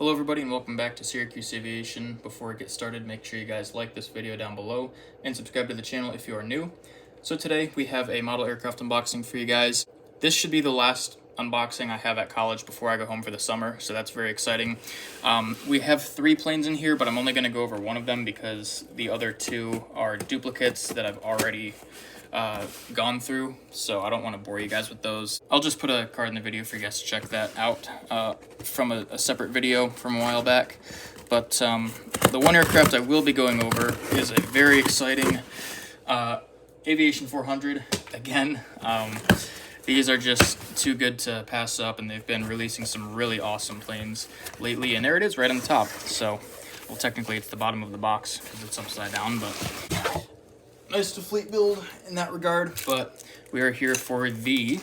Hello everybody and welcome back to Syracuse Aviation. Before we get started, make sure you guys like this video down below and subscribe to the channel if you are new. So today we have a model aircraft unboxing for you guys. This should be the last unboxing I have at college before I go home for the summer, so that's very exciting. We have 3 planes in here, but I'm only going to go over one of them because the other 2 are duplicates that I've already gone through, so I don't want to bore you guys with those. I'll just put a card in the video for you guys to check that out from a separate video from a while back. But the one aircraft I will be going over is a very exciting Aviation 400 again. These are just too good to pass up, and they've been releasing some really awesome planes lately, and there it is right on the top. So, well, technically it's the bottom of the box because it's upside down, but nice to fleet build in that regard. But we are here for the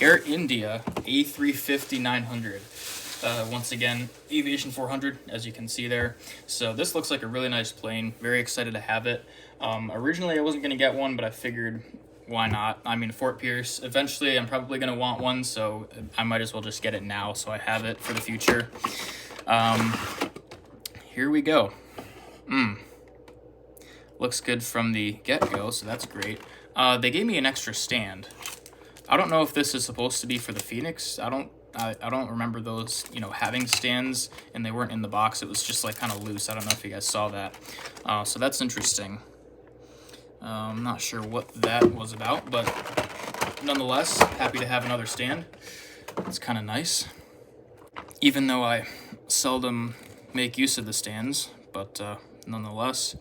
Air India A350-900. Once again, Aviation 400, as you can see there. So this looks like a really nice plane. Very excited to have it. Originally I wasn't going to get one, but I figured why not? I mean, Fort Pierce, eventually I'm probably going to want one, so I might as well just get it now so I have it for the future. Here we go. Looks good from the get-go, so that's great. They gave me an extra stand. I don't know if this is supposed to be for the Phoenix. I don't remember those, having stands, and they weren't in the box. It was just like kind of loose. I don't know if you guys saw that. So that's interesting. I'm not sure what that was about, but nonetheless, happy to have another stand. It's kind of nice, even though I seldom make use of the stands, but nonetheless,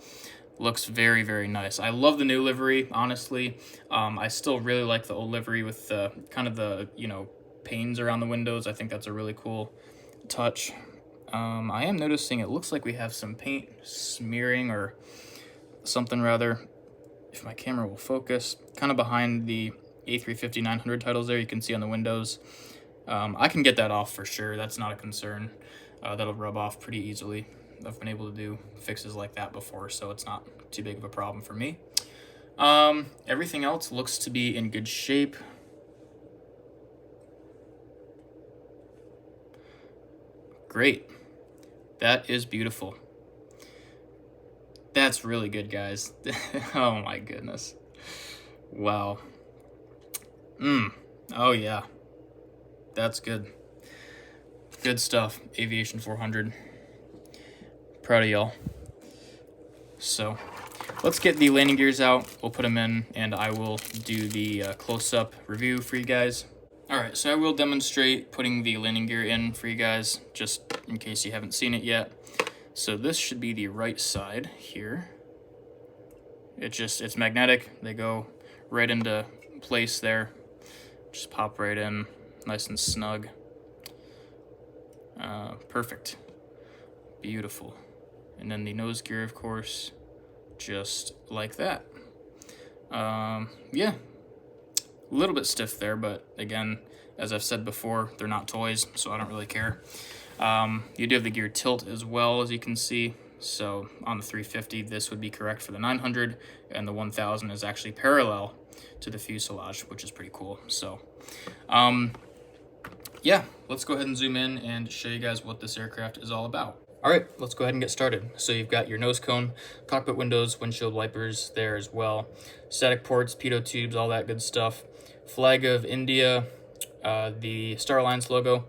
looks very, very nice. I love the new livery, honestly. I still really like the old livery with the kind of the, panes around the windows. I think that's a really cool touch. I am noticing it looks like we have some paint smearing or something rather, if my camera will focus, kind of behind the A350-900 titles there. You can see on the windows. I can get that off for sure. That's not a concern. That'll rub off pretty easily. I've been able to do fixes like that before, so it's not too big of a problem for me. Everything else looks to be in good shape. Great. That is beautiful. That's really good, guys. Oh my goodness. Wow. Oh yeah. That's good. Good stuff. Aviation 400. Proud of y'all. So, let's get the landing gears out. We'll put them in, and I will do the close-up review for you guys. Alright, so I will demonstrate putting the landing gear in for you guys, just in case you haven't seen it yet. So this should be the right side here. It's magnetic. They go right into place there. Just pop right in, nice and snug. Perfect. Beautiful. And then the nose gear, of course, just like that. Yeah, a little bit stiff there, but again, as I've said before, they're not toys, so I don't really care. You do have the gear tilt as well, as you can see. So on the 350, this would be correct for the 900, and the 1000 is actually parallel to the fuselage, which is pretty cool. So, yeah, let's go ahead and zoom in and show you guys what this aircraft is all about. All right, let's go ahead and get started. So you've got your nose cone, cockpit windows, windshield wipers there as well, static ports, pitot tubes, all that good stuff. Flag of India, the Star Alliance logo,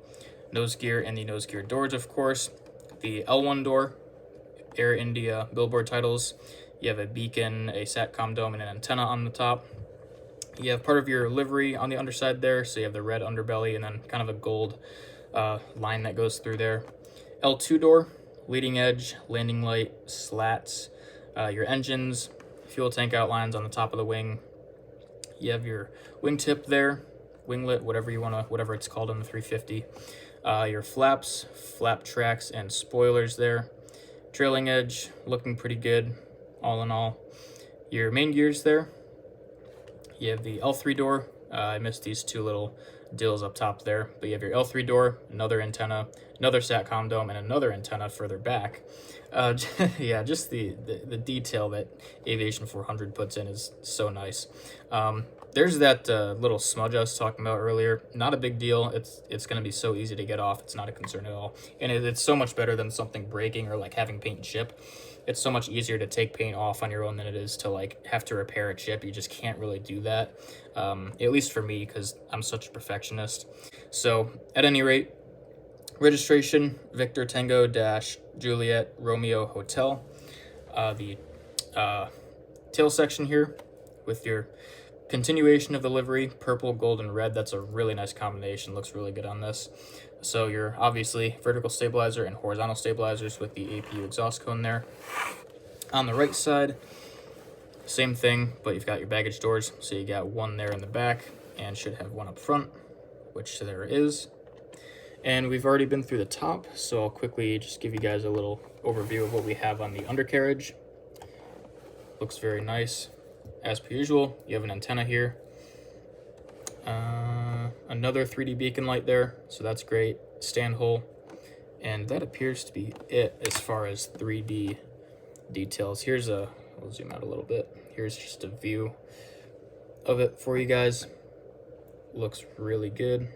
nose gear, and the nose gear doors, of course. The L1 door, Air India billboard titles. You have a beacon, a SATCOM dome, and an antenna on the top. You have part of your livery on the underside there, so you have the red underbelly and then kind of a gold line that goes through there. L2 door, leading edge, landing light, slats, your engines, fuel tank outlines on the top of the wing. You have your wingtip there, winglet, whatever it's called on the 350. Your flaps, flap tracks, and spoilers there. Trailing edge, looking pretty good, all in all. Your main gears there. You have the L3 door. I missed these 2 little dills up top there, but you have your L3 door, another antenna, another SATCOM dome, and another antenna further back. Yeah, just the detail that Aviation 400 puts in is so nice. there's that little smudge I was talking about earlier. Not a big deal. It's going to be so easy to get off. It's not a concern at all. And it's so much better than something breaking or like having paint chip. It's so much easier to take paint off on your own than it is to like have to repair a chip. You just can't really do that, at least for me, because I'm such a perfectionist. So at any rate, registration, Victor Tango Juliet Romeo Hotel. The tail section here with your continuation of the livery, purple, gold, and red. That's a really nice combination. Looks really good on this. So you're obviously vertical stabilizer and horizontal stabilizers with the APU exhaust cone there. On the right side, same thing, but you've got your baggage doors. So you got one there in the back and should have one up front, which there is. And we've already been through the top, so I'll quickly just give you guys a little overview of what we have on the undercarriage. Looks very nice. As per usual, you have an antenna here. Another 3D beacon light there, so that's great. Stand hole. And that appears to be it as far as 3D details. We'll zoom out a little bit. Here's just a view of it for you guys. Looks really good.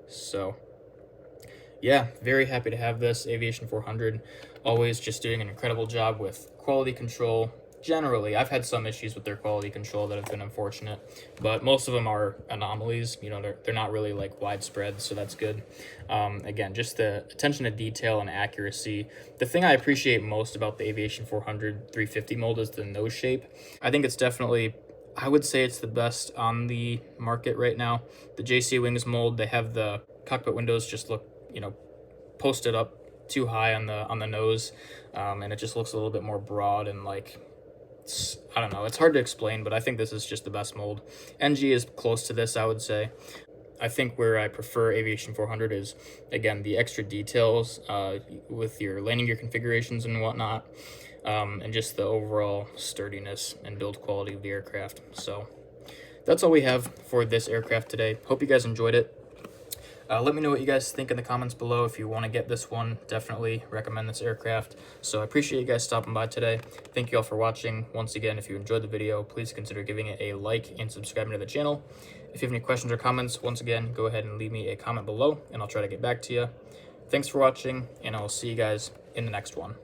So yeah, very happy to have this. Aviation 400, always just doing an incredible job with quality control. Generally, I've had some issues with their quality control that have been unfortunate, but most of them are anomalies. You know, they're not really like widespread, so that's good. Again, just the attention to detail and accuracy. The thing I appreciate most about the Aviation 400 350 mold is the nose shape. I think it's definitely, I would say it's the best on the market right now. The JC Wings mold, they have the cockpit windows just look, you know, posted up too high on the nose, and it just looks a little bit more broad and like, I don't know, it's hard to explain, but I think this is just the best mold. NG is close to this, I would say. I think where I prefer Aviation 400 is, again, the extra details with your landing gear configurations and whatnot, and just the overall sturdiness and build quality of the aircraft. So that's all we have for this aircraft today. Hope you guys enjoyed it. Let me know what you guys think in the comments below. If you want to get this one, definitely recommend this aircraft. So I appreciate you guys stopping by today. Thank you all for watching. Once again, if you enjoyed the video, please consider giving it a like and subscribing to the channel. If you have any questions or comments, once again, go ahead and leave me a comment below, and I'll try to get back to you. Thanks for watching, and I'll see you guys in the next one.